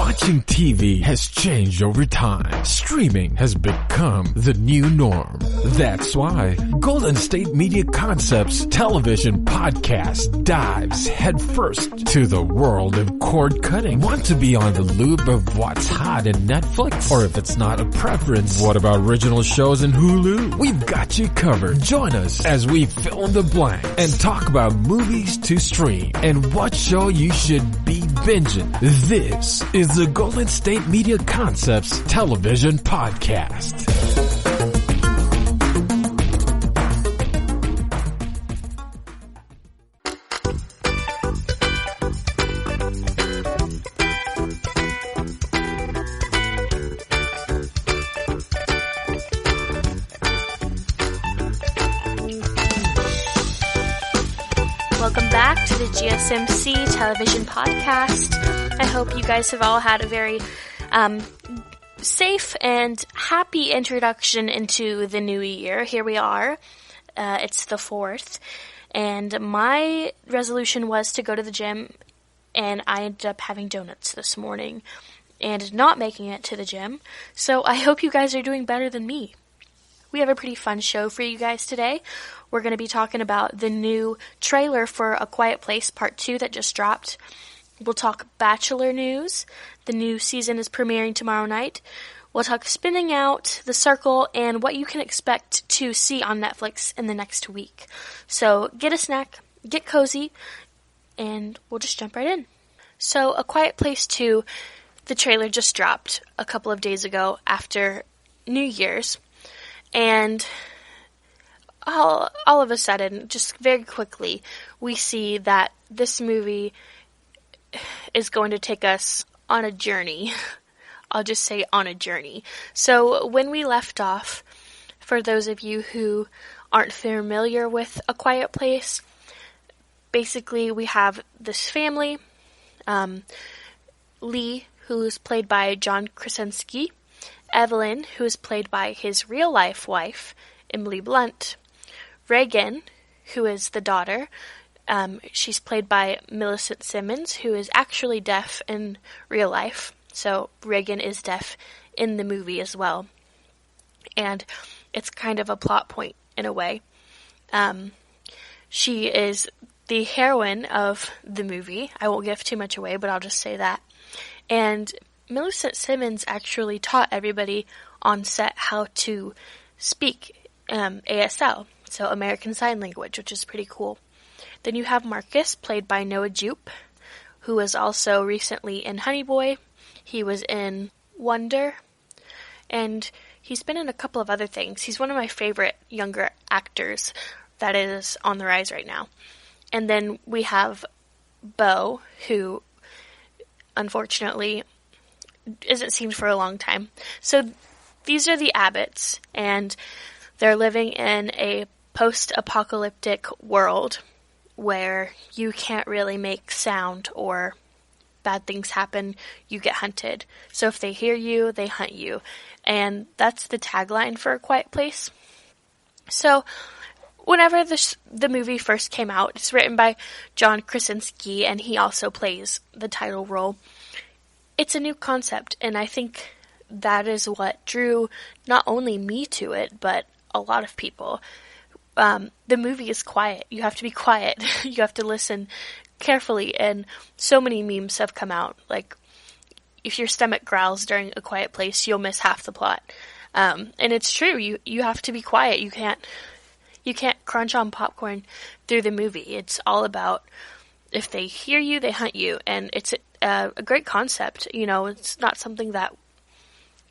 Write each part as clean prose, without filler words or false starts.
Watching TV has changed over time. Streaming has become the new norm. That's why Golden State Media Concepts television podcast dives headfirst to the world of cord cutting. Want to be on the loop of what's hot in Netflix? Or if it's not a preference, what about original shows in Hulu? We've got you covered. Join us as we fill in the blank and talk about movies to stream and what show you should be binging. This is the Golden State Media Concepts television podcast. Welcome back to the GSMC television podcast. I hope you guys have all had a very safe and happy introduction into the new year. Here we are. It's the 4th. And my resolution was to go to the gym, and I ended up having donuts this morning and not making it to the gym. So I hope you guys are doing better than me. We have a pretty fun show for you guys today. We're going to be talking about the new trailer for A Quiet Place Part 2 that just dropped. We'll talk Bachelor news. The new season is premiering tomorrow night. We'll talk Spinning Out, The Circle, and what you can expect to see on Netflix in the next week. So get a snack, get cozy, and we'll just jump right in. So A Quiet Place 2, the trailer just dropped a couple of days ago after New Year's. And all of a sudden, just very quickly, we see that this movie is going to take us on a journey. I'll just say on a journey. So when we left off, for those of you who aren't familiar with A Quiet Place, basically we have this family, Lee, who is played by John Krasinski, Evelyn, who is played by his real-life wife, Emily Blunt, Reagan, who is the daughter. She's played by Millicent Simmons, who is actually deaf in real life. So Reagan is deaf in the movie as well. And it's kind of a plot point in a way. She is the heroine of the movie. I won't give too much away, but I'll just say that. And Millicent Simmons actually taught everybody on set how to speak ASL, so American Sign Language, which is pretty cool. Then you have Marcus, played by Noah Jupe, who was also recently in Honey Boy. He was in Wonder, and he's been in a couple of other things. He's one of my favorite younger actors that is on the rise right now. And then we have Beau, who unfortunately isn't seen for a long time. So these are the Abbotts, and they're living in a post-apocalyptic world where you can't really make sound or bad things happen, you get hunted. So if they hear you, they hunt you. And that's the tagline for A Quiet Place. So whenever the movie first came out, it's written by John Krasinski, and he also plays the title role. It's a new concept, and I think that is what drew not only me to it, but a lot of people. The movie is quiet. You have to be quiet. You have to listen carefully, and so many memes have come out. Like, if your stomach growls during A Quiet Place, you'll miss half the plot. And it's true. You have to be quiet. You can't crunch on popcorn through the movie. It's all about, if they hear you, they hunt you, and it's a great concept. You know, it's not something that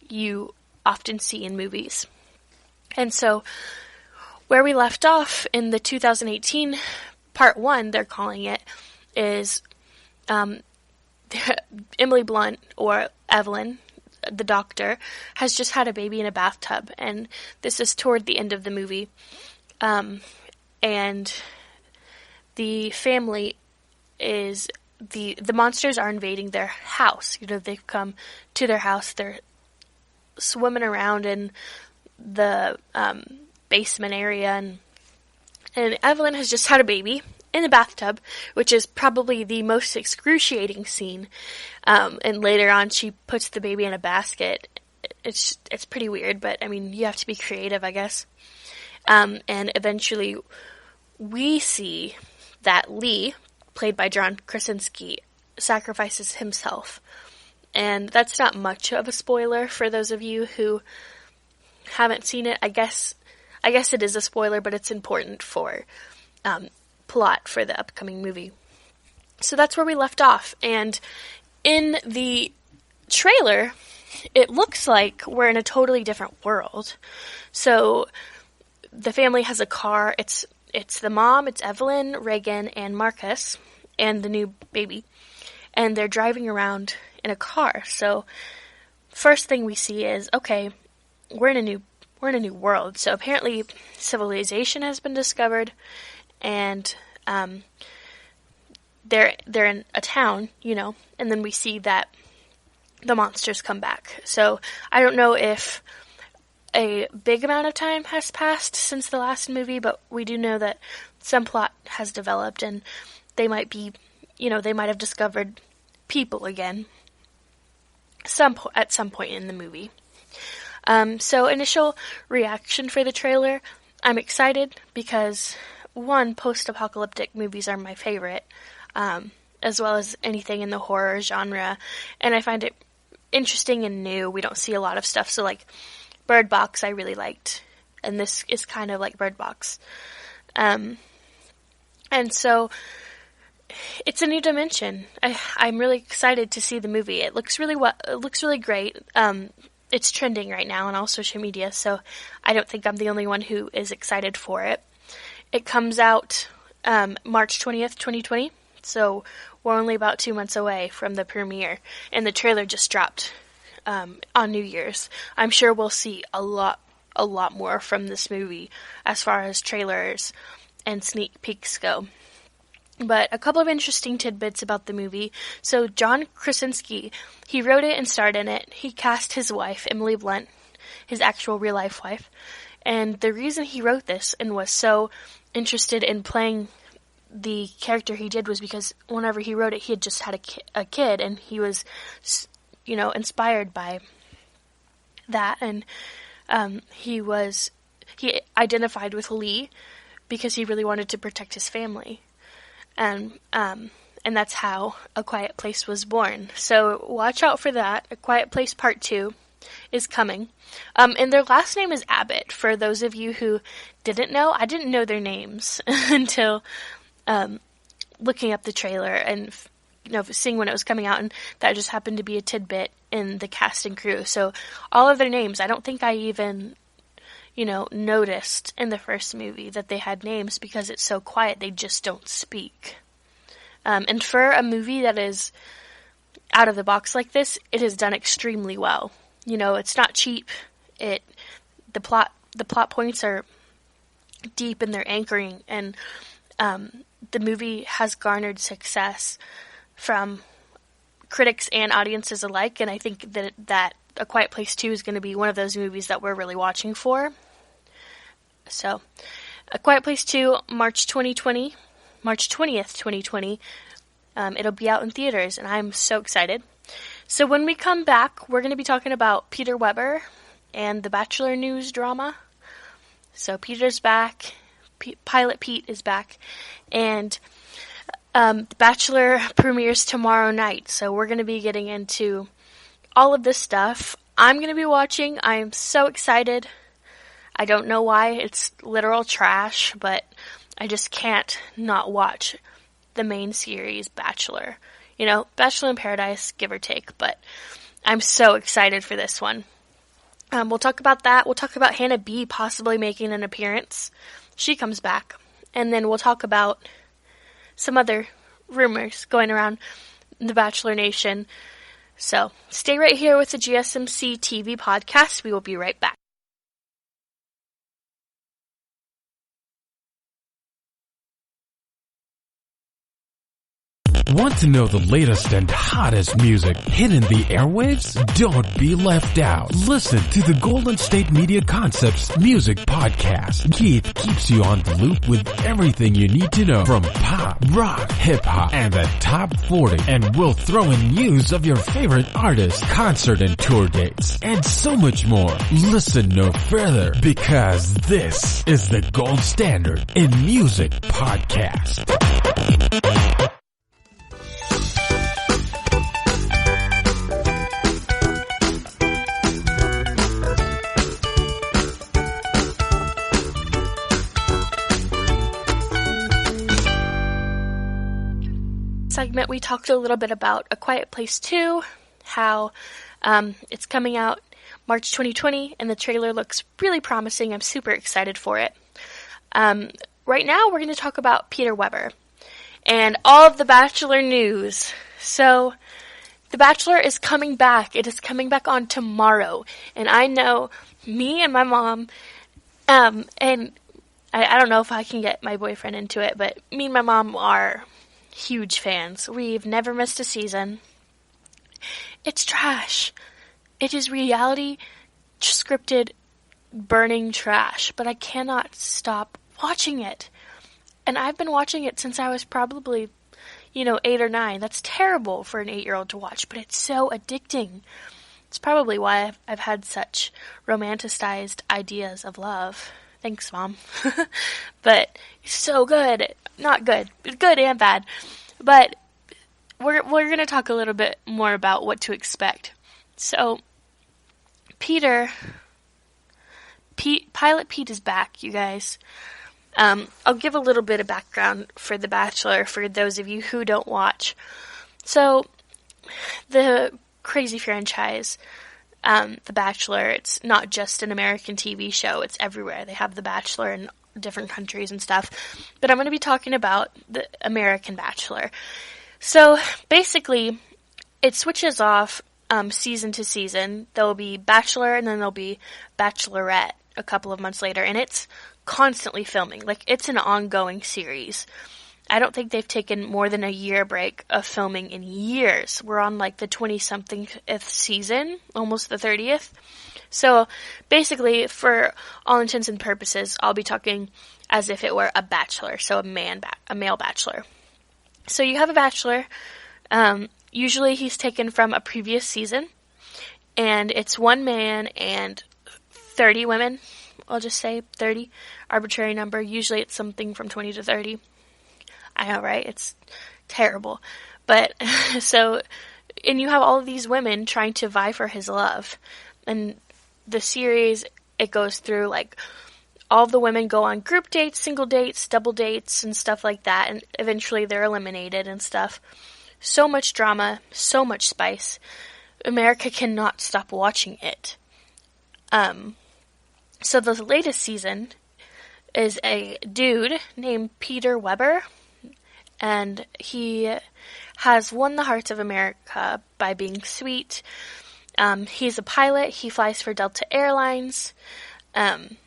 you often see in movies. And so, where we left off in the 2018 Part 1, they're calling it, is Emily Blunt, or Evelyn, the doctor, has just had a baby in a bathtub, and this is toward the end of the movie. And the family is, the monsters are invading their house. You know, they've come to their house, they're swimming around in the basement area, and Evelyn has just had a baby, in the bathtub, which is probably the most excruciating scene. And later on, she puts the baby in a basket. It's pretty weird, but I mean, you have to be creative, I guess. And eventually, we see that Lee, played by John Krasinski, sacrifices himself. And that's not much of a spoiler for those of you who haven't seen it. I guess it is a spoiler, but it's important for plot for the upcoming movie. So that's where we left off. And in the trailer, it looks like we're in a totally different world. So the family has a car. It's the mom, it's Evelyn, Reagan, and Marcus, and the new baby. And they're driving around in a car. So first thing we see is, okay, we're in a new world. So apparently civilization has been discovered, and they're in a town, and then we see that the monsters come back. So I don't know if a big amount of time has passed since the last movie, but we do know that some plot has developed, and they might be, they might have discovered people again at some point in the movie. So initial reaction for the trailer, I'm excited because, one, post-apocalyptic movies are my favorite, as well as anything in the horror genre, and I find it interesting and new. We don't see a lot of stuff, so like Bird Box I really liked, and this is kind of like Bird Box. And so it's a new dimension. I'm really excited to see the movie. It looks really great. It's trending right now on all social media, so I don't think I'm the only one who is excited for it. It comes out March 20th, 2020, so we're only about 2 months away from the premiere, and the trailer just dropped on New Year's. I'm sure we'll see a lot more from this movie as far as trailers and sneak peeks go. But a couple of interesting tidbits about the movie. So John Krasinski, he wrote it and starred in it. He cast his wife, Emily Blunt, his actual real-life wife. And the reason he wrote this and was so interested in playing the character he did was because whenever he wrote it, he had just had a kid, and he was, inspired by that. And he identified with Lee because he really wanted to protect his family. And that's how A Quiet Place was born. So watch out for that. A Quiet Place Part 2 is coming. And their last name is Abbott. For those of you who didn't know, I didn't know their names until looking up the trailer and seeing when it was coming out, and that just happened to be a tidbit in the cast and crew. So all of their names, I don't think I even noticed in the first movie that they had names because it's so quiet, they just don't speak. And for a movie that is out of the box like this, it is done extremely well. It's not cheap. The plot points are deep in their anchoring, and the movie has garnered success from critics and audiences alike, and I think that A Quiet Place 2 is going to be one of those movies that we're really watching for. So, A Quiet Place 2, March 2020, March 20th, 2020. It'll be out in theaters, and I'm so excited. So when we come back, we're going to be talking about Peter Weber and the Bachelor news drama. So Peter's back, Pilot Pete is back, and the Bachelor premieres tomorrow night. So we're going to be getting into all of this stuff. I'm going to be watching. I am so excited. I don't know why. It's literal trash, but I just can't not watch the main series, Bachelor. Bachelor in Paradise, give or take, but I'm so excited for this one. We'll talk about that. We'll talk about Hannah B possibly making an appearance. She comes back. And then we'll talk about some other rumors going around the Bachelor Nation. So stay right here with the GSMC TV podcast. We will be right back. Want to know the latest and hottest music hitting the airwaves? Don't be left out. Listen to the Golden State Media Concepts Music Podcast. Keith keeps you on the loop with everything you need to know from pop, rock, hip-hop, and the top 40. And we'll throw in news of your favorite artists, concert and tour dates, and so much more. Listen no further, because this is the gold standard in music podcast. Segment, we talked a little bit about A Quiet Place 2, how it's coming out March 2020, and the trailer looks really promising. I'm super excited for it. Right now, we're going to talk about Peter Weber and all of the Bachelor news. So, The Bachelor is coming back. It is coming back on tomorrow, and I know me and my mom, and I don't know if I can get my boyfriend into it, but me and my mom are huge fans. We've never missed a season. It's trash. It is reality scripted burning trash, but I cannot stop watching it. And I've been watching it since I was probably, 8 or 9. That's terrible for an 8-year-old to watch, but it's so addicting. It's probably why I've had such romanticized ideas of love. Thanks, Mom. But it's so good. Not good. Good and bad. But we're going to talk a little bit more about what to expect. So, Pilot Pete is back, you guys. I'll give a little bit of background for The Bachelor for those of you who don't watch. So, the crazy franchise, The Bachelor, it's not just an American TV show, it's everywhere. They have The Bachelor in different countries and stuff. But I'm going to be talking about the American Bachelor. So, basically, it switches off season to season. There'll be Bachelor, and then there'll be Bachelorette a couple of months later, and it's constantly filming. Like, it's an ongoing series. I don't think they've taken more than a year break of filming in years. We're on, like, the 20-somethingth season, almost the 30th. So, basically, for all intents and purposes, I'll be talking as if it were a bachelor, so a male bachelor. So, you have a bachelor. Usually, he's taken from a previous season, and it's one man and 30 women. I'll just say 30, arbitrary number. Usually, it's something from 20 to 30. I know, right? It's terrible. But, so, and you have all of these women trying to vie for his love. And the series, it goes through, like, all of the women go on group dates, single dates, double dates, and stuff like that. And eventually they're eliminated and stuff. So much drama, so much spice. America cannot stop watching it. So the latest season is a dude named Peter Weber. And he has won the hearts of America by being sweet. He's a pilot. He flies for Delta Airlines. Down-to-earth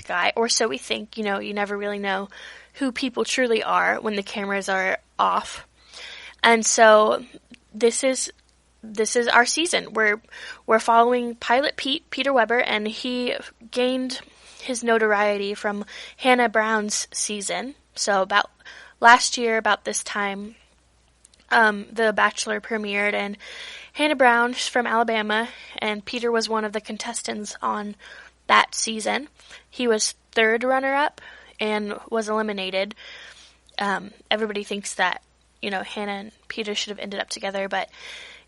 guy, or so we think. You never really know who people truly are when the cameras are off. And so this is our season. We're following Pilot Peter Weber, and he gained his notoriety from Hannah Brown's season. So about last year, about this time, The Bachelor premiered, and Hannah Brown, she's from Alabama, and Peter was one of the contestants on that season. He was third runner-up and was eliminated. Everybody thinks that, Hannah and Peter should have ended up together, but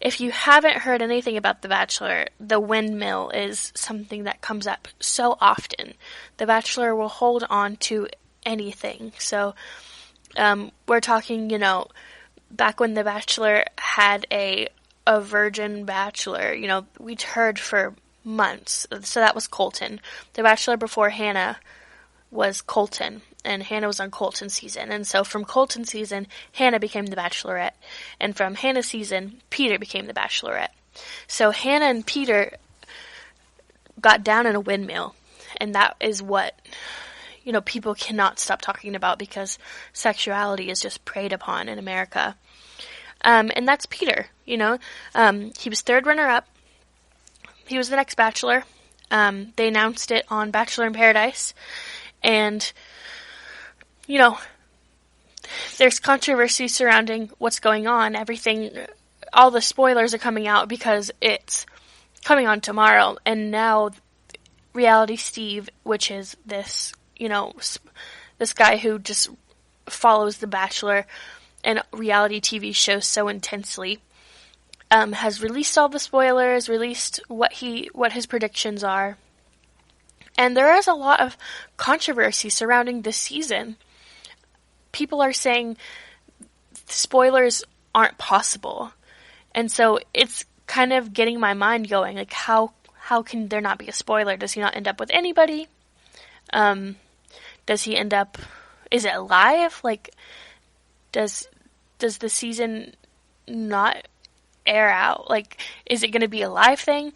if you haven't heard anything about The Bachelor, the windmill is something that comes up so often. The Bachelor will hold on to anything. So, we're talking, back when The Bachelor had a virgin bachelor, we'd heard for months. So that was Colton. The Bachelor before Hannah was Colton, and Hannah was on Colton's season. And so from Colton's season, Hannah became the Bachelorette, and from Hannah's season, Peter became the Bachelorette. So Hannah and Peter got down in a windmill, and that is what, people cannot stop talking about because sexuality is just preyed upon in America. And that's Peter, He was third runner-up. He was the next Bachelor. They announced it on Bachelor in Paradise. And, there's controversy surrounding what's going on. All the spoilers are coming out because it's coming on tomorrow. And now Reality Steve, which is this, this guy who just follows The Bachelor and reality TV shows so intensely, has released all the spoilers, released what his predictions are. And there is a lot of controversy surrounding this season. People are saying spoilers aren't possible. And so it's kind of getting my mind going, like how can there not be a spoiler? Does he not end up with anybody? Does he end up, is it live? Like, does the season not air out? Like, is it going to be a live thing?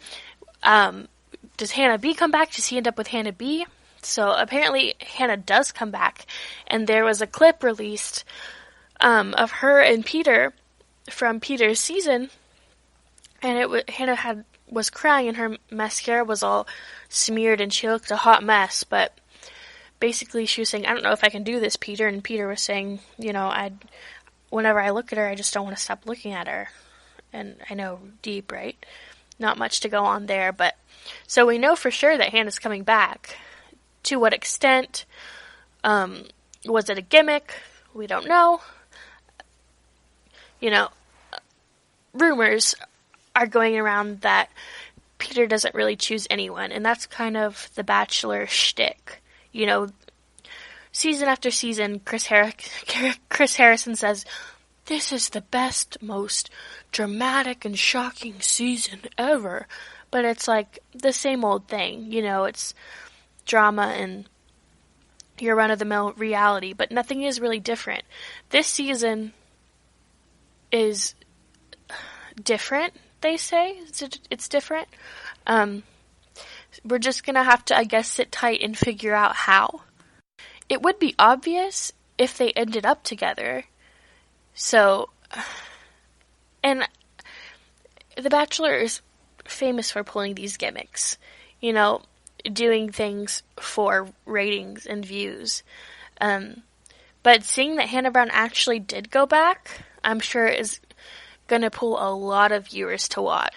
Does Hannah B come back? Does he end up with Hannah B? So apparently Hannah does come back, and there was a clip released of her and Peter from Peter's season, and Hannah was crying, and her mascara was all smeared, and she looked a hot mess. But basically, she was saying, "I don't know if I can do this, Peter." And Peter was saying, whenever I look at her, I just don't want to stop looking at her. And I know, deep, right? Not much to go on there, but so we know for sure that Hannah's coming back. To what extent? Was it a gimmick? We don't know. Rumors are going around that Peter doesn't really choose anyone, and that's kind of the Bachelor shtick. Season after season, Chris Harrison says, "This is the best, most dramatic and shocking season ever." But it's like the same old thing, it's drama and your run-of-the-mill reality, but nothing is really different. This season is different, they say. It's different. We're just gonna have to, I guess, sit tight and figure out how. It would be obvious if they ended up together. So, and The Bachelor is famous for pulling these gimmicks, doing things for ratings and views. But seeing that Hannah Brown actually did go back, I'm sure is going to pull a lot of viewers to watch.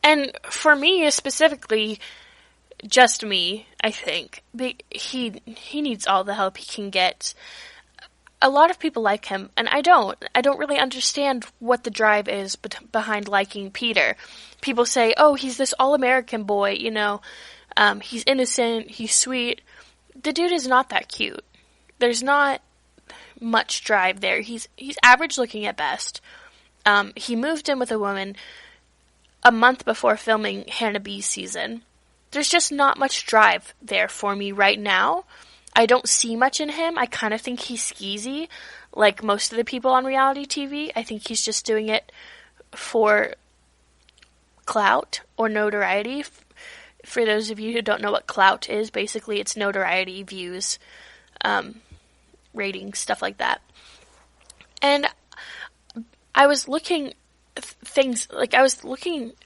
And for me, specifically, just me, I think, he needs all the help he can get. A lot of people like him, and I don't really understand what the drive is behind liking Peter. People say, "Oh, he's this all-American boy, he's innocent, he's sweet." The dude is not that cute. There's not much drive there. He's average looking at best. He moved in with a woman a month before filming Hannah B's season. There's just not much drive there for me right now. I don't see much in him. I kind of think he's skeezy, like most of the people on reality TV. I think he's just doing it for clout or notoriety. For those of you who don't know what clout is, basically it's notoriety, views, ratings, stuff like that. And I was looking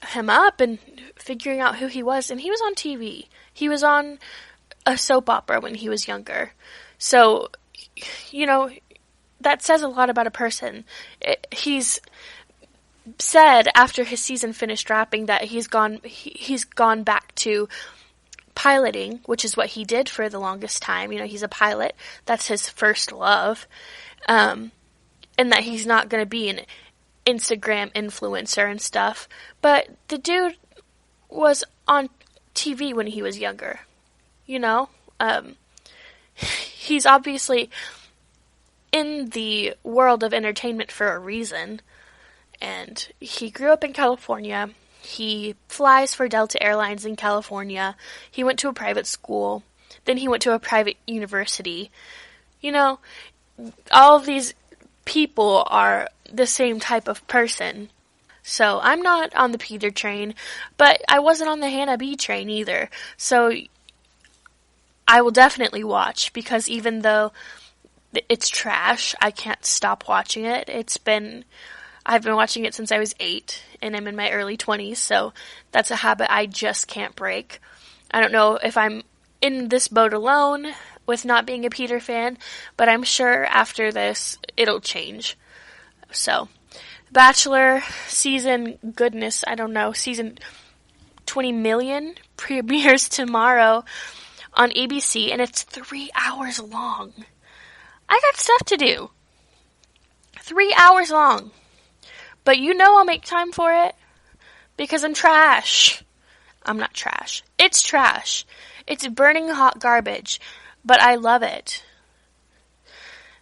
him up and figuring out who he was, and he was on TV. He was on a soap opera when he was younger. So, that says a lot about a person. He's said after his season finished wrapping that he's gone back to piloting, which is what he did for the longest time. He's a pilot. That's his first love. And that he's not going to be an Instagram influencer and stuff. But the dude was on TV when he was younger. He's obviously in the world of entertainment for a reason. And he grew up in California. He flies for Delta Airlines in California. He went to a private school. Then he went to a private university. All of these people are the same type of person. So I'm not on the Peter train, but I wasn't on the Hannah B train either. So I will definitely watch, because even though it's trash, I can't stop watching it. I've been watching it since I was 8, and I'm in my early 20s, so that's a habit I just can't break. I don't know if I'm in this boat alone with not being a Peter fan, but I'm sure after this, it'll change. So, Bachelor season 20 million premieres tomorrow on ABC, and it's 3 hours long. I got stuff to do. 3 hours long. But I'll make time for it, because I'm trash. I'm not trash. It's trash. It's burning hot garbage, but I love it.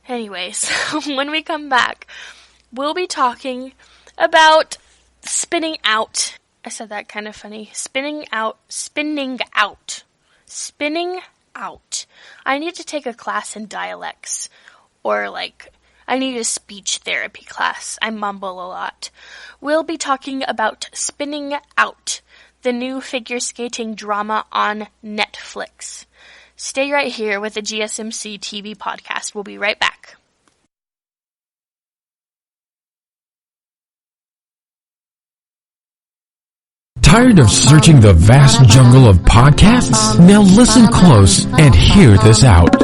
Anyways, when we come back, we'll be talking about spinning out. I said that kind of funny. Spinning out. I need to take a class in dialects, or I need a speech therapy class. I mumble a lot. We'll be talking about Spinning Out, the new figure skating drama on Netflix. Stay right here with the GSMC TV podcast. We'll be right back. Tired of searching the vast jungle of podcasts? Now listen close and hear this out.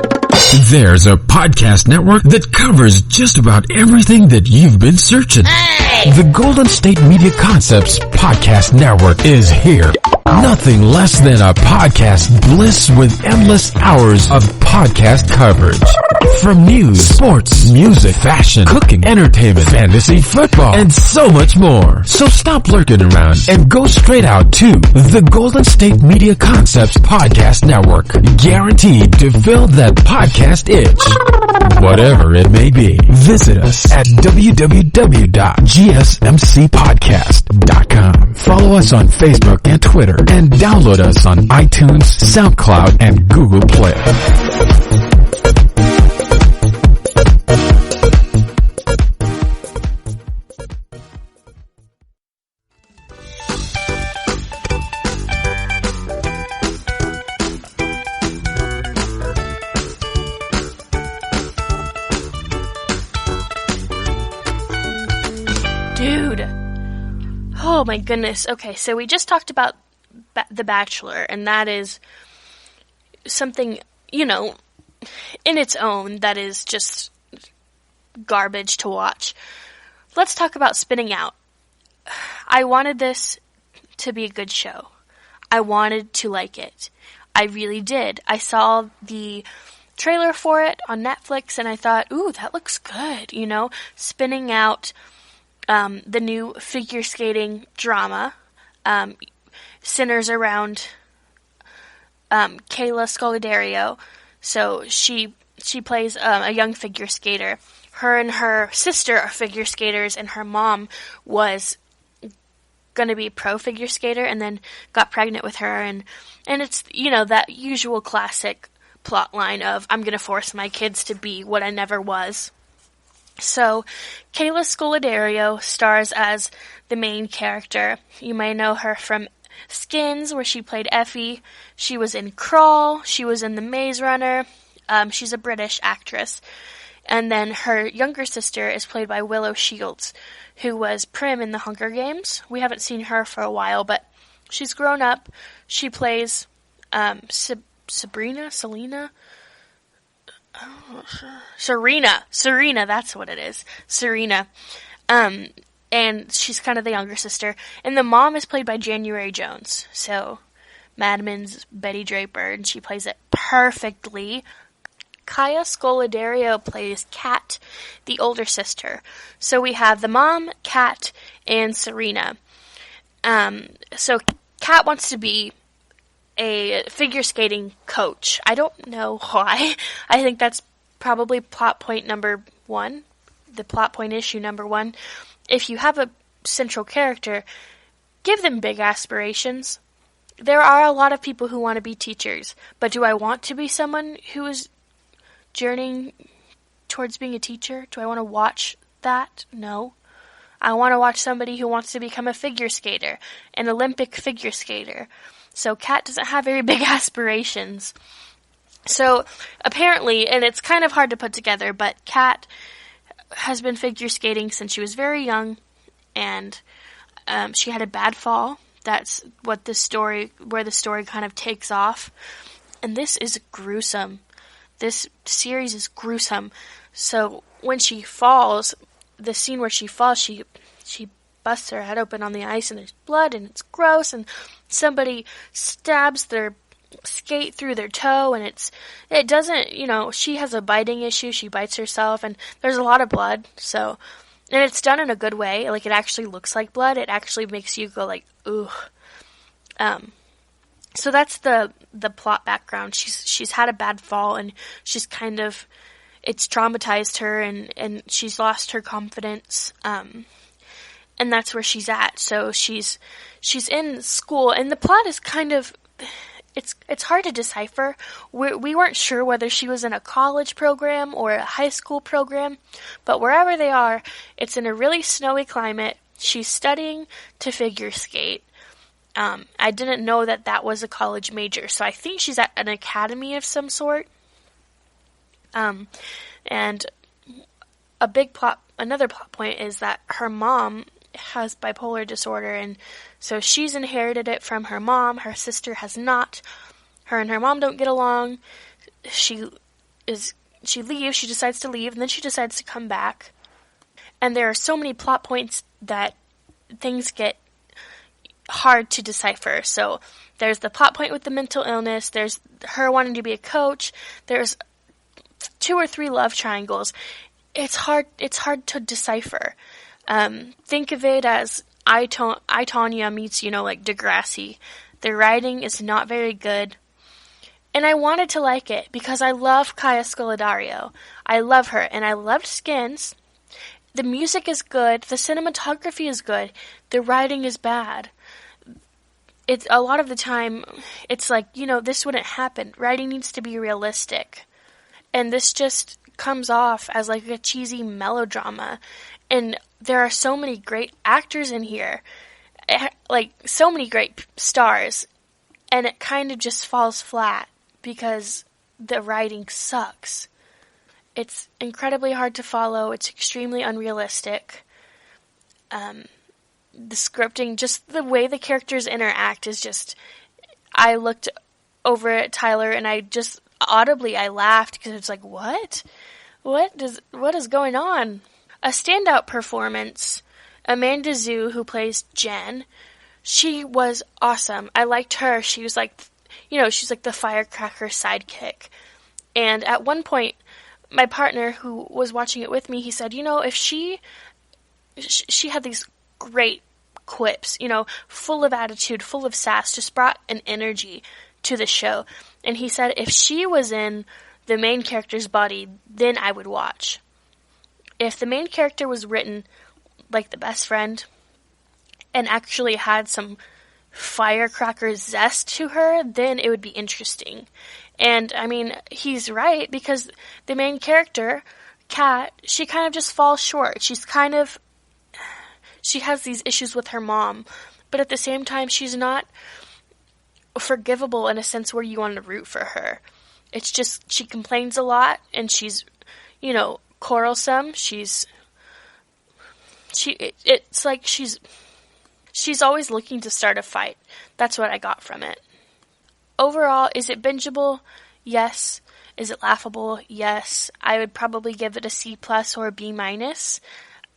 There's a podcast network that covers just about everything that you've been searching. Hey! The Golden State Media Concepts Podcast Network is here. Nothing less than a podcast bliss with endless hours of podcast coverage. From news, sports, music, fashion, cooking, entertainment, fantasy, football, and so much more. So stop lurking around and go straight out to the Golden State Media Concepts Podcast Network. Guaranteed to fill that podcast itch. Whatever it may be. Visit us at www.gsmcpodcast.com. Follow us on Facebook and Twitter, and download us on iTunes, SoundCloud, and Google Play. Dude. Oh my goodness. Okay, so we just talked about The Bachelor, and that is something, in its own, that is just garbage to watch. Let's talk about Spinning Out. I wanted this to be a good show. I wanted to like it. I really did. I saw the trailer for it on Netflix, and I thought, ooh, that looks good, Spinning Out, the new figure skating drama, centers around Kayla Scolario. So she plays a young figure skater. Her and her sister are figure skaters, and her mom was going to be a pro figure skater and then got pregnant with her. And it's, that usual classic plot line of, I'm going to force my kids to be what I never was. So, Kayla Scolario stars as the main character. You may know her from Skins, where she played Effie. She was in Crawl. She was in The Maze Runner. She's a British actress. And then her younger sister is played by Willow Shields, who was Prim in The Hunger Games. We haven't seen her for a while, but she's grown up. She plays Serena, that's what it is. Serena. And she's kind of the younger sister. And the mom is played by January Jones. So, Mad Men's Betty Draper, and she plays it perfectly. Kaya Scolario plays Kat, the older sister. So we have the mom, Kat, and Serena. So Kat wants to be a figure skating coach. I don't know why. I think that's probably plot point number 1. The plot point issue number 1. If you have a central character, give them big aspirations. There are a lot of people who want to be teachers, but do I want to be someone who is journeying towards being a teacher? Do I want to watch that? No. I want to watch somebody who wants to become a figure skater, an Olympic figure skater. So Kat doesn't have very big aspirations. So apparently, and it's kind of hard to put together, but Kat has been figure skating since she was very young, and she had a bad fall. That's what where the story kind of takes off. And this is gruesome. This series is gruesome. So when she falls, the scene where she falls, she busts her head open on the ice and there's blood and it's gross, and somebody stabs their skate through their toe, and it doesn't, she has a biting issue. She bites herself and there's a lot of blood. So, and it's done in a good way. Like, it actually looks like blood. It actually makes you go like, ooh. So that's the plot background. She's had a bad fall, and she's kind of, it's traumatized her, and she's lost her confidence. And that's where she's at. So she's in school, and the plot is kind of, it's hard to decipher. We weren't sure whether she was in a college program or a high school program, but wherever they are, it's in a really snowy climate. She's studying to figure skate. I didn't know that was a college major, so I think she's at an academy of some sort. And another plot point is that her mom has bipolar disorder, and so she's inherited it from her mom. Her sister has not. Her and her mom don't get along. She leaves, she decides to leave, and then she decides to come back. And there are so many plot points that things get hard to decipher. So there's the plot point with the mental illness, there's her wanting to be a coach, there's 2 or 3 love triangles. It's hard to decipher. Think of it as I, Tonya meets, like Degrassi. The writing is not very good. And I wanted to like it because I love Kaya Scolodario. I love her, and I loved Skins. The music is good, the cinematography is good, the writing is bad. It's a lot of the time, it's like, this wouldn't happen. Writing needs to be realistic. And this just comes off as like a cheesy melodrama. And there are so many great actors in here. Like, so many great stars. And it kind of just falls flat because the writing sucks. It's incredibly hard to follow. It's extremely unrealistic. The scripting, just the way the characters interact is just, I looked over at Tyler and I just audibly, I laughed because it's like, what is going on? A standout performance, Amanda Zhu, who plays Jen, she was awesome. I liked her. She was like, she's like the firecracker sidekick. And at one point, my partner who was watching it with me, he said, if she had these great quips, full of attitude, full of sass, just brought an energy to the show. And he said if she was in the main character's body, then I would watch. If the main character was written like the best friend and actually had some firecracker zest to her, then it would be interesting. And I mean, he's right, because the main character, Kat, she kind of just falls short. She has these issues with her mom, but at the same time, she's not forgivable in a sense where you want to root for her. It's just, she complains a lot, and she's, quarrelsome. It's like she's always looking to start a fight. That's what I got from it. Overall, is it bingeable? Yes. Is it laughable? Yes. I would probably give it a C+ or a B-.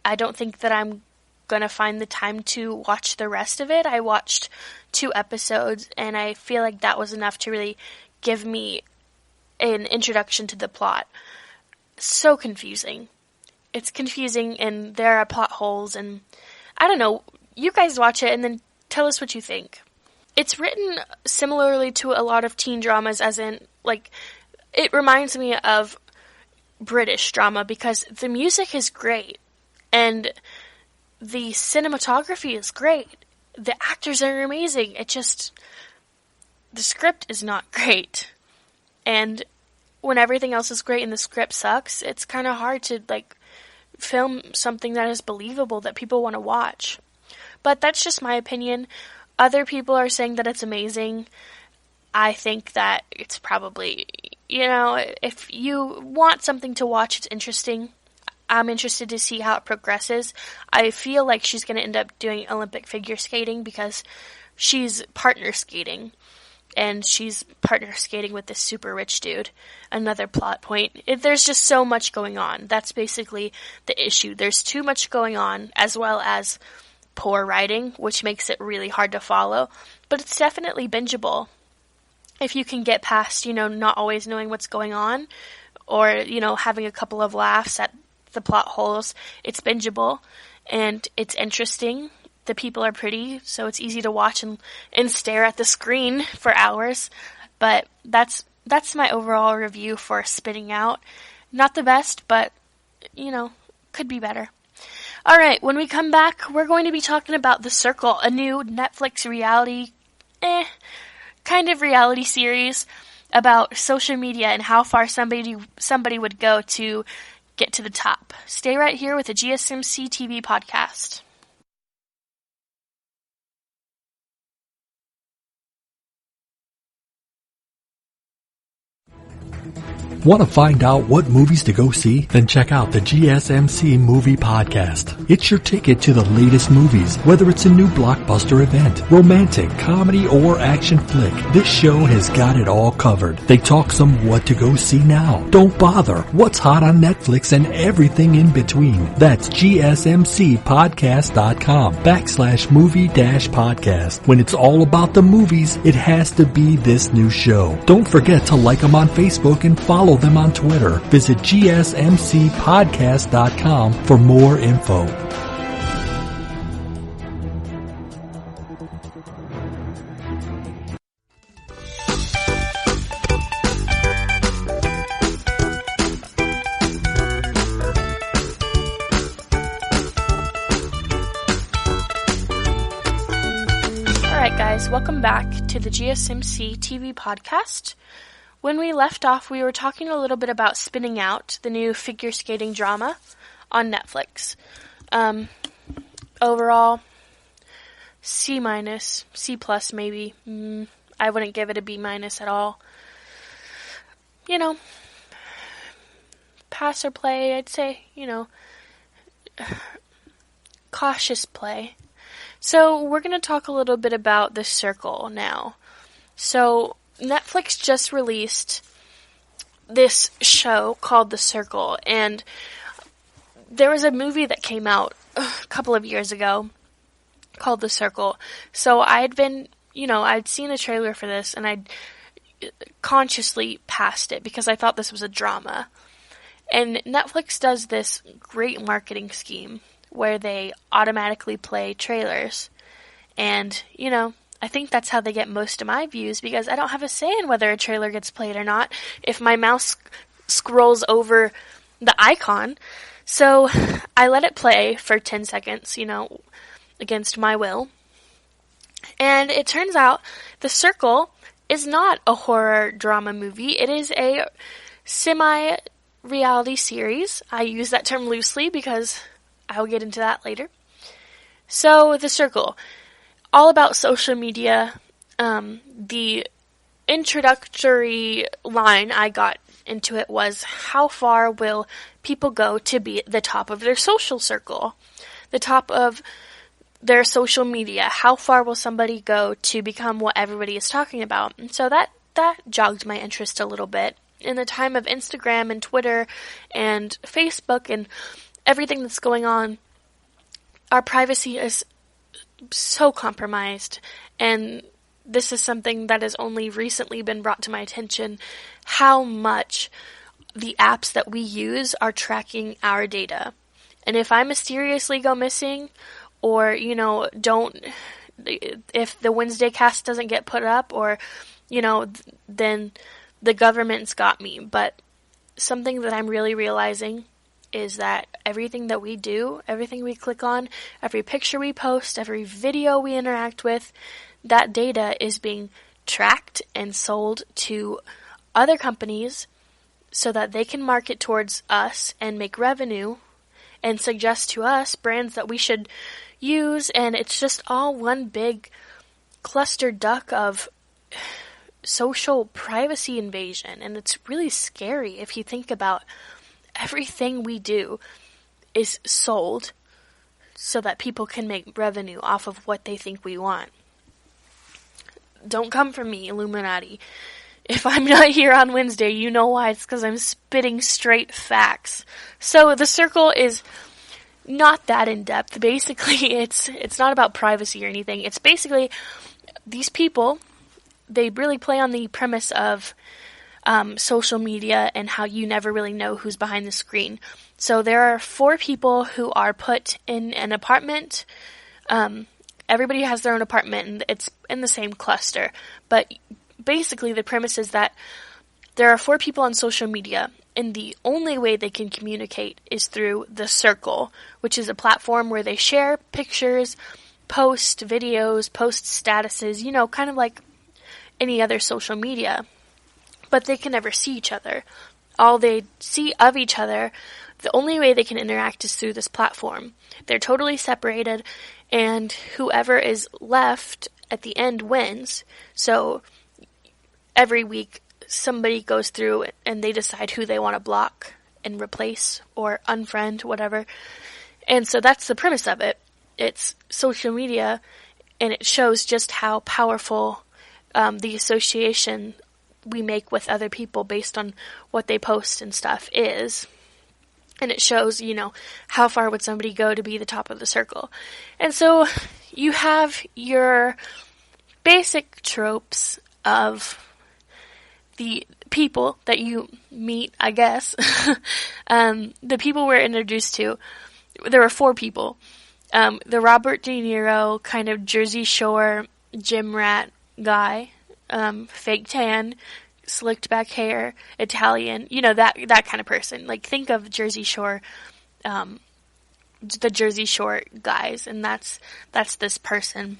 I don't think that I'm going to find the time to watch the rest of it. I watched 2 episodes, and I feel like that was enough to really give me an introduction to the plot. So confusing. It's confusing, and there are plot holes, and I don't know. You guys watch it, and then tell us what you think. It's written similarly to a lot of teen dramas, as in, like, it reminds me of British drama, because the music is great, and the cinematography is great. The actors are amazing. The script is not great. And when everything else is great and the script sucks, it's kind of hard to, film something that is believable that people want to watch. But that's just my opinion. Other people are saying that it's amazing. I think that it's probably, if you want something to watch, it's interesting. I'm interested to see how it progresses. I feel like she's going to end up doing Olympic figure skating because she's partner skating. And she's partner skating with this super rich dude. Another plot point. There's just so much going on. That's basically the issue. There's too much going on, as well as poor writing, which makes it really hard to follow. But it's definitely bingeable. If you can get past, not always knowing what's going on, or, having a couple of laughs at the plot holes, it's bingeable. And it's interesting. The people are pretty, so it's easy to watch and stare at the screen for hours. But that's my overall review for Spinning Out. Not the best, but, could be better. Alright, when we come back, we're going to be talking about The Circle, a new Netflix reality series about social media and how far somebody would go to get to the top. Stay right here with the GSMC TV podcast. Want to find out what movies to go see? Then check out the GSMC Movie Podcast. It's your ticket to the latest movies, whether it's a new blockbuster event, romantic, comedy, or action flick. This show has got it all covered. They talk some what to go see now. Don't bother. What's hot on Netflix and everything in between. That's gsmcpodcast.com/movie-podcast. When it's all about the movies, it has to be this new show. Don't forget to like them on Facebook and follow them on Twitter. Visit gsmcpodcast.com for more info. Alright guys, welcome back to the GSMC TV podcast. When we left off, we were talking a little bit about Spinning Out, the new figure skating drama on Netflix. Overall, C-, C+ maybe. I wouldn't give it a B- at all. Pass or play, I'd say, cautious play. So we're going to talk a little bit about The Circle now. So Netflix just released this show called The Circle, and there was a movie that came out a couple of years ago called The Circle. So I'd been, I'd seen a trailer for this, and I'd consciously passed it because I thought this was a drama. And Netflix does this great marketing scheme where they automatically play trailers. And, I think that's how they get most of my views because I don't have a say in whether a trailer gets played or not if my mouse scrolls over the icon. So I let it play for 10 seconds, against my will. And it turns out The Circle is not a horror drama movie. It is a semi-reality series. I use that term loosely because I'll get into that later. So The Circle, all about social media. The introductory line I got into it was, how far will people go to be at the top of their social circle? The top of their social media. How far will somebody go to become what everybody is talking about? And so that jogged my interest a little bit. In the time of Instagram and Twitter and Facebook and everything that's going on, our privacy is so compromised, and this is something that has only recently been brought to my attention, how much the apps that we use are tracking our data. And if I mysteriously go missing, or, if the Wednesday cast doesn't get put up, or, then the government's got me. But something that I'm really realizing is that everything that we do, everything we click on, every picture we post, every video we interact with, that data is being tracked and sold to other companies so that they can market towards us and make revenue and suggest to us brands that we should use. And it's just all one big cluster duck of social privacy invasion, and it's really scary if you think about everything we do is sold so that people can make revenue off of what they think we want. Don't come for me, Illuminati. If I'm not here on Wednesday, you know why. It's because I'm spitting straight facts. So the circle is not that in-depth. Basically, it's not about privacy or anything. It's basically these people, they really play on the premise of social media and how you never really know who's behind the screen. So there are 4 people who are put in an apartment. Everybody has their own apartment, and it's in the same cluster. But basically, the premise is that there are 4 people on social media, and the only way they can communicate is through the circle, which is a platform where they share pictures, post videos, post statuses, kind of like any other social media. But they can never see each other. All they see of each other, the only way they can interact is through this platform. They're totally separated, and whoever is left at the end wins. So every week somebody goes through and they decide who they want to block and replace or unfriend, whatever. And so that's the premise of it. It's social media, and it shows just how powerful the association we make with other people based on what they post and stuff is. And it shows, how far would somebody go to be the top of the circle. And so you have your basic tropes of the people that you meet, I guess. The people we're introduced to, there were 4 people. The Robert De Niro kind of Jersey Shore gym rat guy, fake tan, slicked back hair, Italian, that kind of person. Like, think of Jersey Shore, the Jersey Shore guys, and that's this person.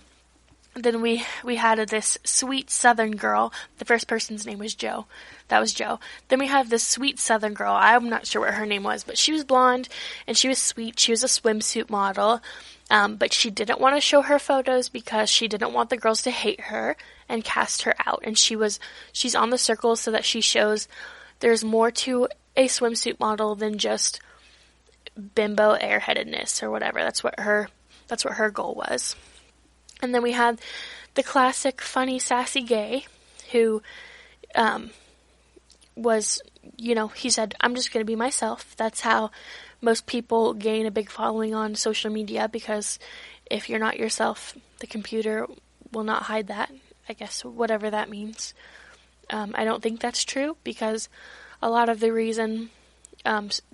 Then we had this sweet Southern girl. The first person's name was Joe. That was Joe. Then we have this sweet Southern girl. I'm not sure what her name was, but she was blonde, and she was sweet. She was a swimsuit model, but she didn't want to show her photos because she didn't want the girls to hate her and cast her out. And she's on the circle so that she shows there's more to a swimsuit model than just bimbo airheadedness or whatever. That's what her goal was. And then we had the classic funny, sassy gay who was, he said, I'm just going to be myself. That's how most people gain a big following on social media, because if you're not yourself, the computer will not hide that, I guess, whatever that means. I don't think that's true, because a lot of the reason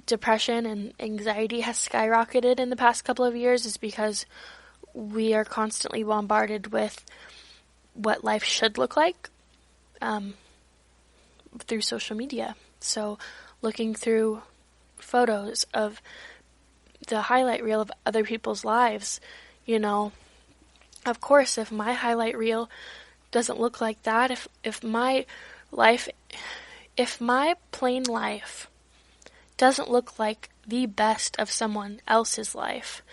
depression and anxiety has skyrocketed in the past couple of years is because we are constantly bombarded with what life should look like through social media. So looking through photos of the highlight reel of other people's lives, of course, if my highlight reel doesn't look like that, if my plain life doesn't look like the best of someone else's life,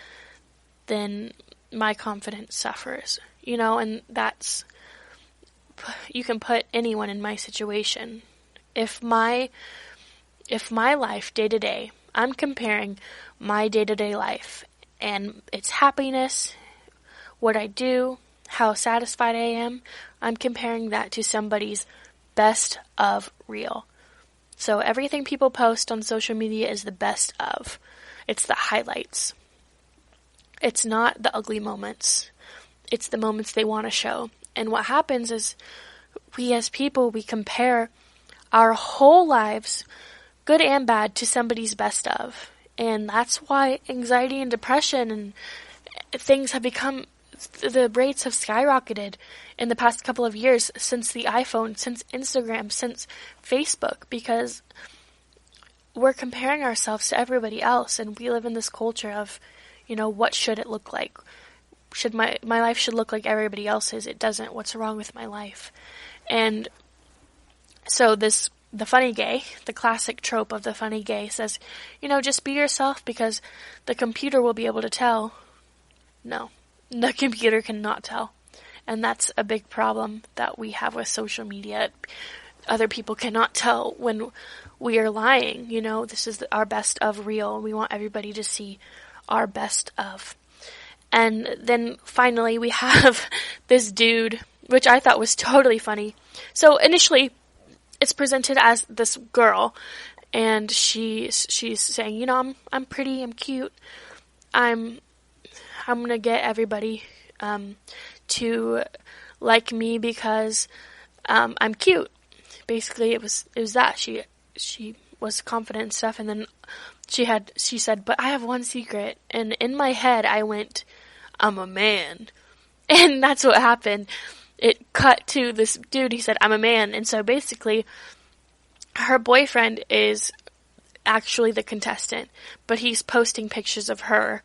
then my confidence suffers, and you can put anyone in my situation. If my life day to day, I'm comparing my day to day life and its happiness, what I do, how satisfied I am, I'm comparing that to somebody's best of reel. So everything people post on social media is the best of. It's the highlights. It's not the ugly moments. It's the moments they want to show. And what happens is we as people, we compare our whole lives, good and bad, to somebody's best of. And that's why anxiety and depression and things have become, the rates have skyrocketed in the past couple of years since the iPhone, since Instagram, since Facebook, because we're comparing ourselves to everybody else, and we live in this culture of, what should it look like? Should my life should look like everybody else's. It doesn't. What's wrong with my life? And so the funny gay, the classic trope of the funny gay says, just be yourself because the computer will be able to tell. No, the computer cannot tell. And that's a big problem that we have with social media. Other people cannot tell when we are lying. You know, this is our best of reel. We want everybody to see our best of. And then finally we have this dude, which I thought was totally funny. So initially it's presented as this girl, and she's saying, you know, I'm pretty, I'm cute. I'm gonna get everybody to like me because I'm cute. Basically, it was that she was confident and stuff, and then she said, but I have one secret. And in my head, I went, I'm a man, and that's what happened. It cut to this dude. He said, I'm a man, and so basically, her boyfriend is actually the contestant, but he's posting pictures of her.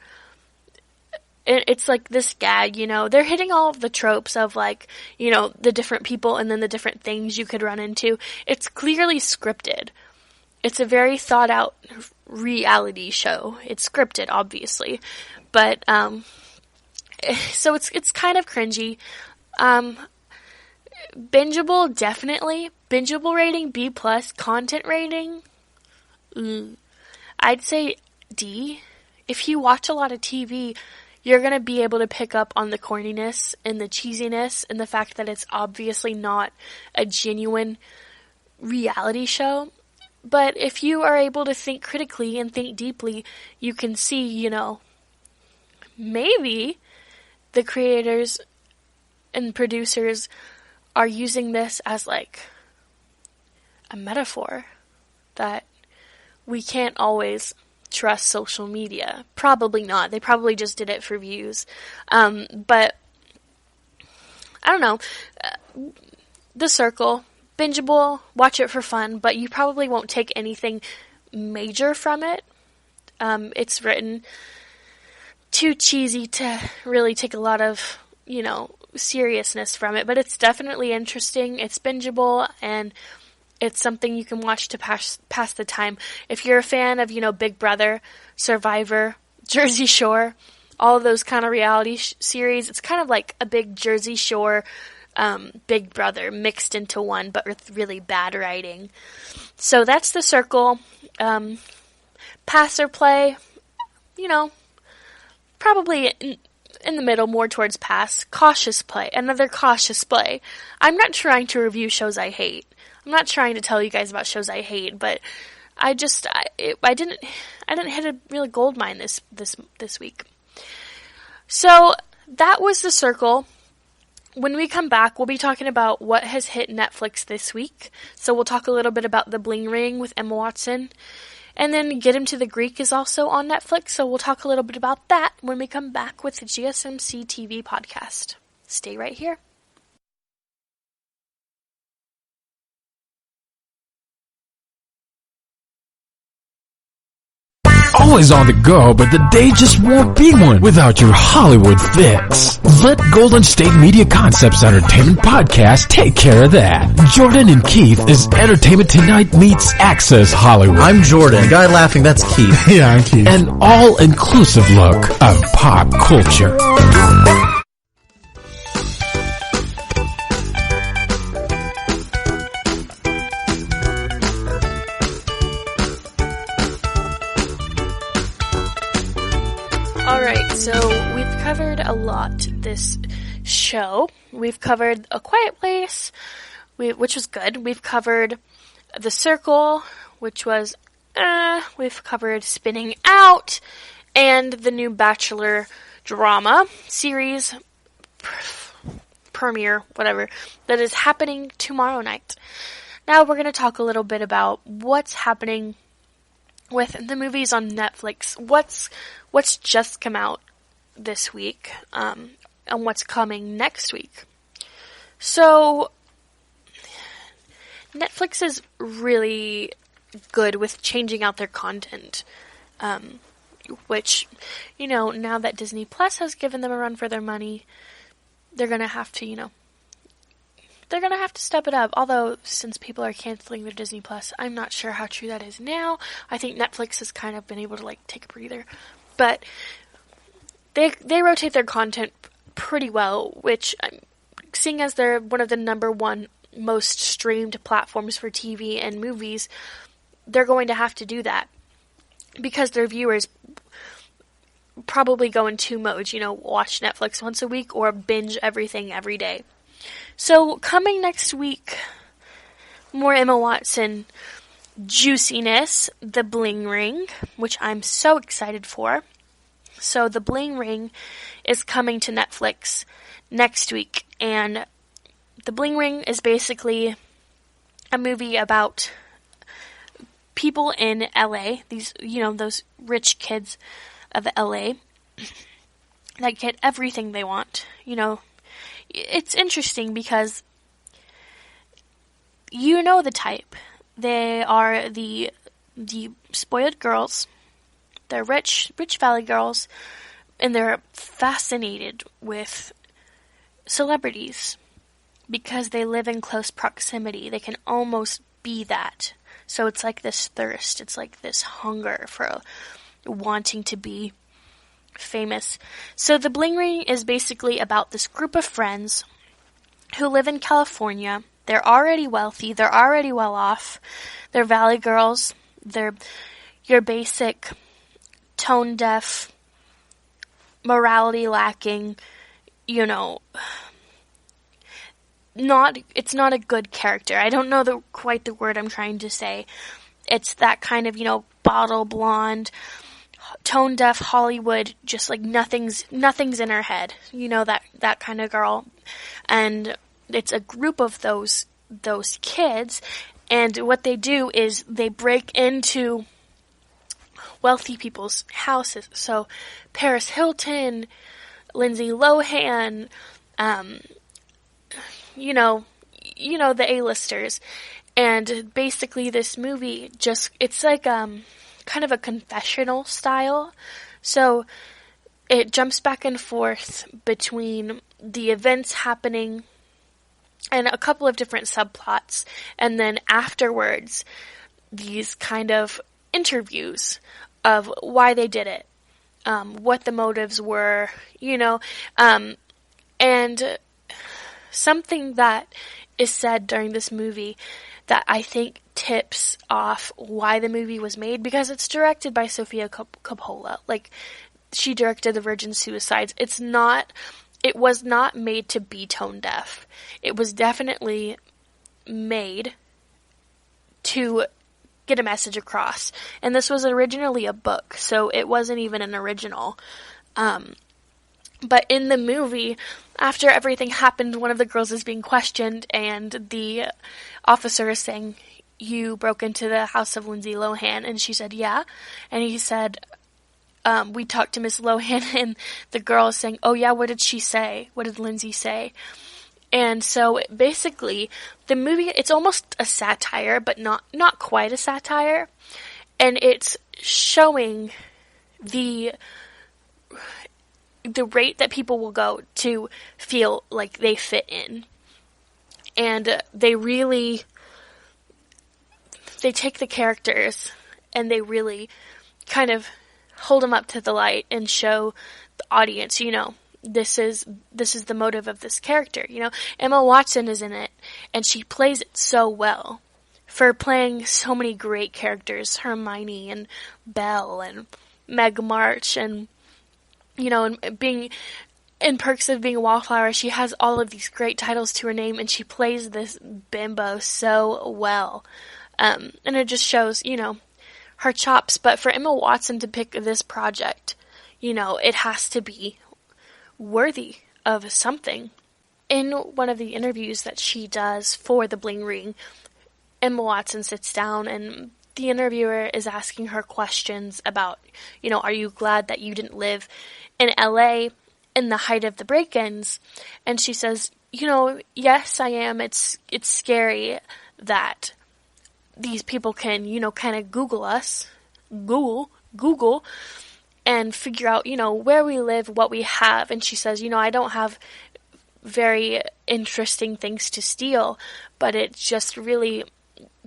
It's like this gag, you know, they're hitting all of the tropes of, like, you know, the different people and then the different things you could run into. It's clearly scripted. It's a very thought out reality show. It's scripted, obviously, but, so it's kind of cringy. Bingeable, definitely. Bingeable rating, B+. Content rating, I'd say D. If you watch a lot of TV, you're going to be able to pick up on the corniness and the cheesiness and the fact that it's obviously not a genuine reality show. But if you are able to think critically and think deeply, you can see, you know, maybe the creators and producers are using this as like a metaphor that we can't always trust social media. Probably not. They probably just did it for views. But I don't know. The Circle, bingeable, watch it for fun, but you probably won't take anything major from it. It's written too cheesy to really take a lot of, you know, seriousness from it, but it's definitely interesting. It's bingeable, and it's something you can watch to pass the time. If you're a fan of, you know, Big Brother, Survivor, Jersey Shore, all of those kind of reality series, it's kind of like a big Jersey Shore, Big Brother mixed into one, but with really bad writing. So that's The Circle. Pass or play, you know, probably in the middle, more towards pass. Cautious play, another cautious play. I'm not trying to review shows I hate. I'm not trying to tell you guys about shows I hate, but I didn't hit a real gold mine this week. So that was The Circle. When we come back, we'll be talking about what has hit Netflix this week. So we'll talk a little bit about The Bling Ring with Emma Watson. And then Get Him to the Greek is also on Netflix, so we'll talk a little bit about that when we come back with the GSMC TV podcast. Stay right here. Always on the go, but the day just won't be one without your Hollywood fix. Let Golden State Media Concepts Entertainment Podcast take care of that. Jordan and Keith is Entertainment Tonight meets Access Hollywood. I'm Jordan. The guy laughing, that's Keith. Yeah, I'm Keith. An all-inclusive look of pop culture. Alright, so we've covered a lot this show. We've covered A Quiet Place, which was good. We've covered The Circle, which was, we've covered Spinning Out, and the new Bachelor drama series premiere, whatever, that is happening tomorrow night. Now we're going to talk a little bit about what's happening with the movies on Netflix. What's just come out this week, and what's coming next week. So, Netflix is really good with changing out their content, which, you know, now that Disney Plus has given them a run for their money, they're gonna have to, they're gonna have to step it up. Although, since people are canceling their Disney Plus, I'm not sure how true that is now. I think Netflix has kind of been able to, take a breather. But they rotate their content pretty well, which seeing as they're one of the number one most streamed platforms for TV and movies, they're going to have to do that because their viewers probably go in two modes, watch Netflix once a week or binge everything every day. So coming next week, more Emma Watson juiciness, The Bling Ring, which I'm so excited for. So The Bling Ring is coming to Netflix next week, and The Bling Ring is basically a movie about people in LA, these, those rich kids of LA that get everything they want. It's interesting because the type. They are the spoiled girls. They're rich valley girls, and they're fascinated with celebrities because they live in close proximity. They can almost be that. So it's like this thirst. It's like this hunger for wanting to be famous. So The Bling Ring is basically about this group of friends who live in California. They're already wealthy. They're already well off. They're valley girls. They're your basic tone deaf, morality lacking, it's not a good character. I don't know quite the word I'm trying to say. It's that kind of, bottle blonde, tone deaf Hollywood, just like nothing's in her head. That kind of girl. And it's a group of those kids, and what they do is they break into wealthy people's houses. So Paris Hilton, Lindsay Lohan, the A-listers. And basically this movie it's like kind of a confessional style. So it jumps back and forth between the events happening and a couple of different subplots, and then afterwards these kind of interviews of why they did it, what the motives were, and something that is said during this movie that I think tips off why the movie was made, because it's directed by Sofia Coppola. Like, she directed The Virgin Suicides. It was not made to be tone deaf. It was definitely made to get a message across. And this was originally a book, so it wasn't even an original. But in the movie, after everything happened, one of the girls is being questioned, and the officer is saying, "You broke into the house of Lindsay Lohan?" And she said, "Yeah." And he said, "We talked to Miss Lohan," and the girl is saying, "Oh yeah, what did she say? What did Lindsay say?" And so basically, the movie, it's almost a satire, but not quite a satire. And it's showing the rate that people will go to feel like they fit in. And they take the characters and they really kind of hold them up to the light and show the audience, this is the motive of this character. Emma Watson is in it, and she plays it so well for playing so many great characters, Hermione and Belle and Meg March, and and being in Perks of Being a Wallflower, she has all of these great titles to her name, and she plays this bimbo so well. And it just shows, her chops. But for Emma Watson to pick this project, it has to be worthy of something. In one of the interviews that she does for The Bling Ring, Emma Watson sits down and the interviewer is asking her questions about, are you glad that you didn't live in LA in the height of the break-ins? And she says, yes, I am. It's scary that these people can, kind of Google us, Google, and figure out, where we live, what we have. And she says, I don't have very interesting things to steal, but it just really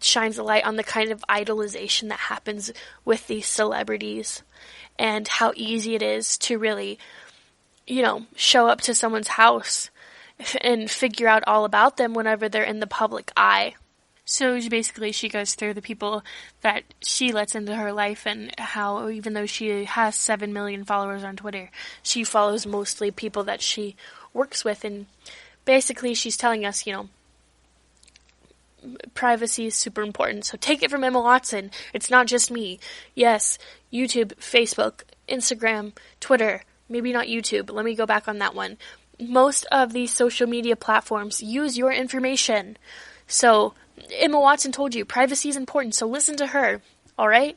shines a light on the kind of idolization that happens with these celebrities and how easy it is to really, show up to someone's house and figure out all about them whenever they're in the public eye. So basically she goes through the people that she lets into her life and how even though she has 7 million followers on Twitter, she follows mostly people that she works with. And basically she's telling us, privacy is super important. So take it from Emma Watson. It's not just me. Yes, YouTube, Facebook, Instagram, Twitter. Maybe not YouTube. Let me go back on that one. Most of these social media platforms use your information. So Emma Watson told you privacy is important, so listen to her, alright?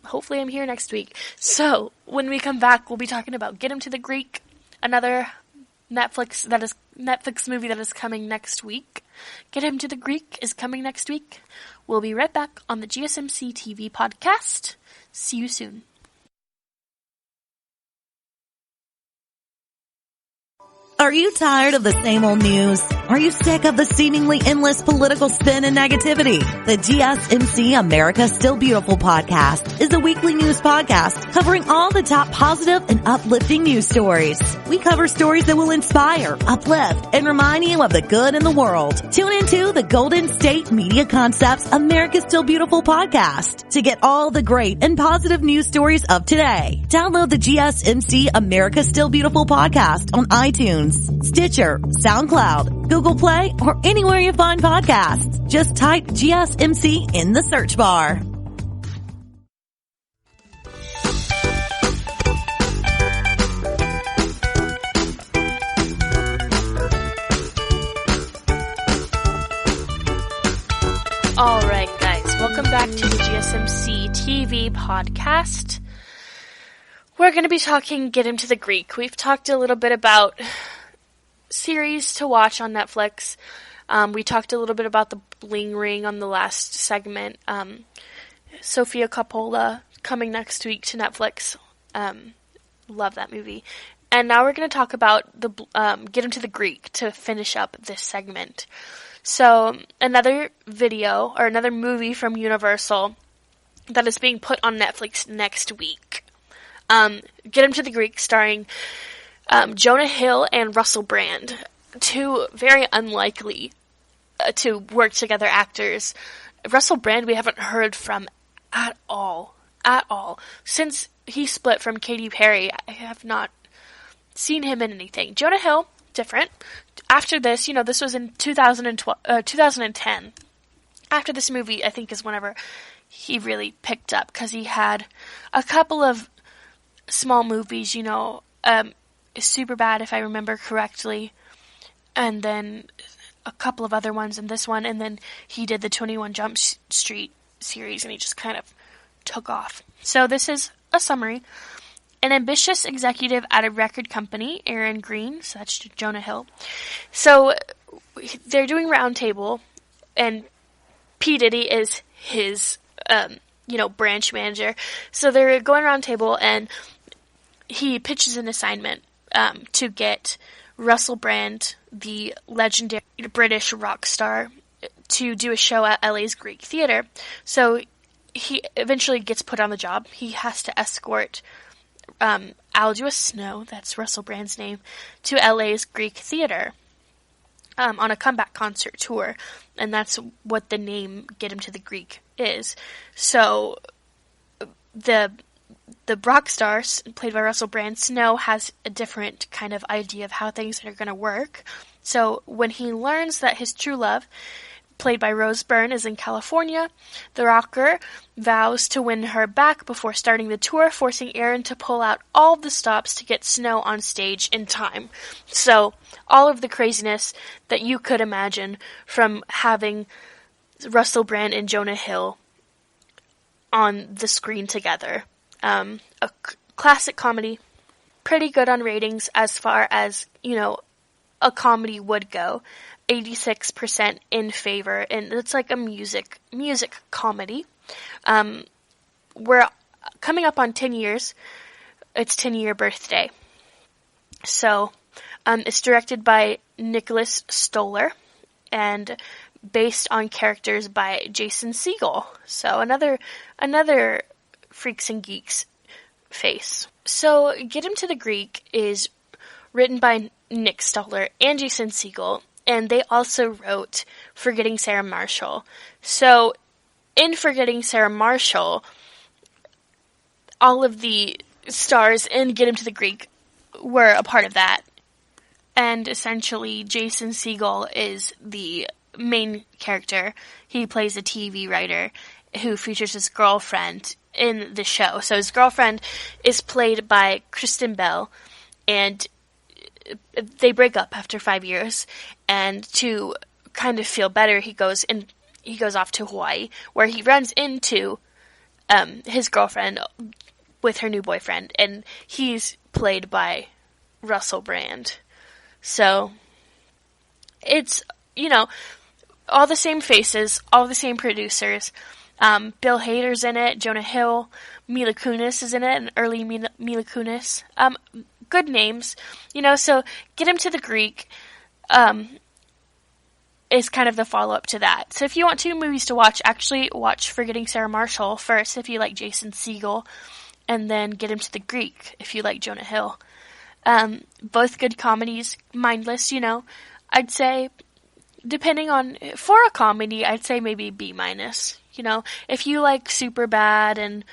Hopefully I'm here next week. So, when we come back, we'll be talking about Get Him to the Greek, another Netflix movie that is coming next week. Get Him to the Greek is coming next week. We'll be right back on the GSMC TV podcast. See you soon. Are you tired of the same old news? Are you sick of the seemingly endless political spin and negativity? The GSMC America Still Beautiful podcast is a weekly news podcast covering all the top positive and uplifting news stories. We cover stories that will inspire, uplift, and remind you of the good in the world. Tune into the Golden State Media Concepts America Still Beautiful podcast to get all the great and positive news stories of today. Download the GSMC America Still Beautiful podcast on iTunes, Stitcher, SoundCloud, Google Play, or anywhere you find podcasts. Just type GSMC in the search bar. Alright guys, welcome back to the GSMC TV podcast. We're going to be talking Get Him to the Greek. We've talked a little bit about series to watch on Netflix. We talked a little bit about the Bling Ring on the last segment. Sofia Coppola coming next week to Netflix. Love that movie. And now we're going to talk about the Get Him to the Greek to finish up this segment. So another video or another movie from Universal that is being put on Netflix next week. Get Him to the Greek, starring Jonah Hill and Russell Brand, two very unlikely to work together actors. Russell Brand we haven't heard from at all. Since he split from Katy Perry, I have not seen him in anything. Jonah Hill, different. After this, this was in 2010. After this movie, I think is whenever he really picked up, because he had a couple of small movies, Superbad, if I remember correctly, and then a couple of other ones in this one, and then he did the 21 Jump Street series, and he just kind of took off. So this is a summary. An ambitious executive at a record company, Aaron Green, so that's Jonah Hill. So they're doing Roundtable, and P. Diddy is his, branch manager. So they're going Roundtable, and he pitches an assignment to get Russell Brand, the legendary British rock star, to do a show at LA's Greek Theater. So he eventually gets put on the job. He has to escort Aldous Snow, that's Russell Brand's name, to LA's Greek Theater on a comeback concert tour. And that's what the name Get Him to the Greek is. So the rock star, played by Russell Brand, Snow, has a different kind of idea of how things are going to work. So when he learns that his true love, played by Rose Byrne, is in California, the rocker vows to win her back before starting the tour, forcing Aaron to pull out all the stops to get Snow on stage in time. So all of the craziness that you could imagine from having Russell Brand and Jonah Hill on the screen together. A classic comedy, pretty good on ratings as far as, a comedy would go. 86% in favor, and it's like a music comedy. We're coming up on 10 years. It's 10-year birthday. So, it's directed by Nicholas Stoller, and based on characters by Jason Segel. So another Freaks and Geeks face. So Get Him to the Greek is written by Nick Stoller and Jason Segel, and they also wrote Forgetting Sarah Marshall. So, in Forgetting Sarah Marshall, all of the stars in Get Him to the Greek were a part of that. And essentially, Jason Segel is the main character. He plays a TV writer who features his girlfriend in the show. So his girlfriend is played by Kristen Bell, and they break up after 5 years. And to kind of feel better, he goes off to Hawaii, where he runs into his girlfriend with her new boyfriend, and he's played by Russell Brand. So, it's, all the same faces, all the same producers. Bill Hader's in it, Jonah Hill, Mila Kunis is in it, and early Mila Kunis. Good names, so Get Him to the Greek is kind of the follow-up to that. So if you want 2 movies to watch, actually watch Forgetting Sarah Marshall first if you like Jason Segel, and then Get Him to the Greek if you like Jonah Hill. Both good comedies, mindless, I'd say, depending on, for a comedy, I'd say maybe B-. If you like Superbad and,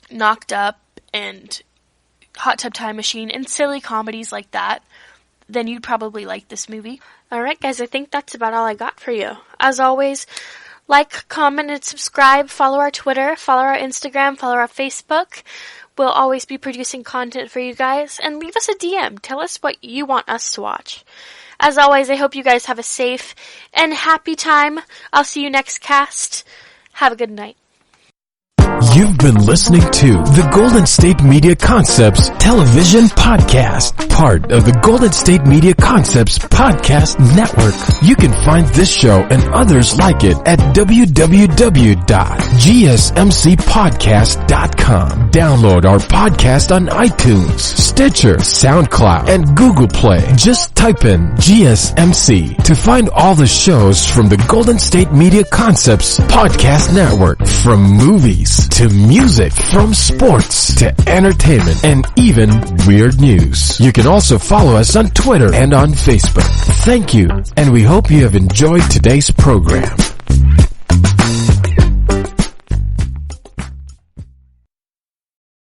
Knocked Up and Hot Tub Time Machine and silly comedies like that, then you'd probably like this movie. Alright guys, I think that's about all I got for you. As always, like, comment, and subscribe. Follow our Twitter, follow our Instagram, follow our Facebook. We'll always be producing content for you guys. And leave us a DM. Tell us what you want us to watch. As always, I hope you guys have a safe and happy time. I'll see you next cast. Have a good night. You've been listening to the Golden State Media Concepts Television Podcast, part of the Golden State Media Concepts Podcast Network. You can find this show and others like it at www.gsmcpodcast.com. Download our podcast on iTunes, Stitcher, SoundCloud, and Google Play. Just type in GSMC to find all the shows from the Golden State Media Concepts Podcast Network, from movies to music, from sports to entertainment, and even weird news. You can also follow us on Twitter and on Facebook. Thank you, and we hope you have enjoyed today's program.